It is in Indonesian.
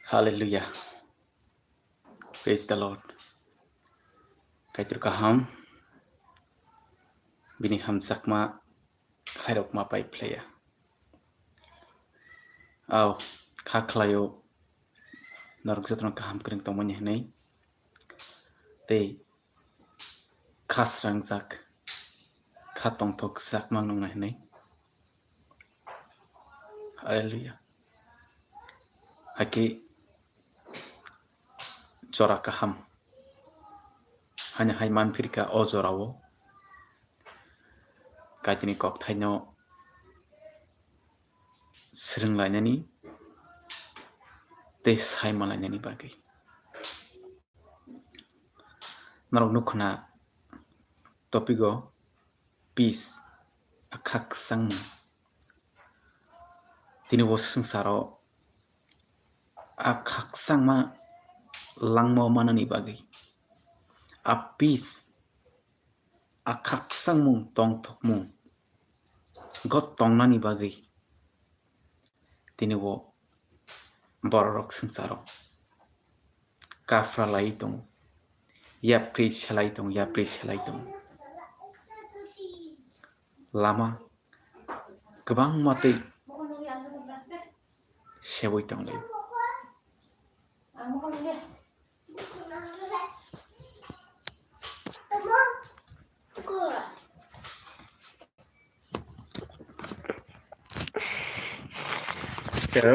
Hallelujah. Praise the Lord. Kaitur kaham bini hamsakma khairokma pai playa. Aw khaklayo narok jatron kaham kring tongmani hnei. Tei khasrang jak khatong tok jak mangnong hnei. Hallelujah. Haki jora kaham hanya hai manpirka o jorao kaitini kok thaino srenglainani tei saimalainani bagui narok nukhna topigo peace akhak sang tini bo sengsaro akhak sangma langmo manani bagui a peace akhak sangmung tong thokmung got tongnani bagui tini bo borok sengsaro kafra lai tong yapri selai tong lama गोबां matei seboi tonglai Pero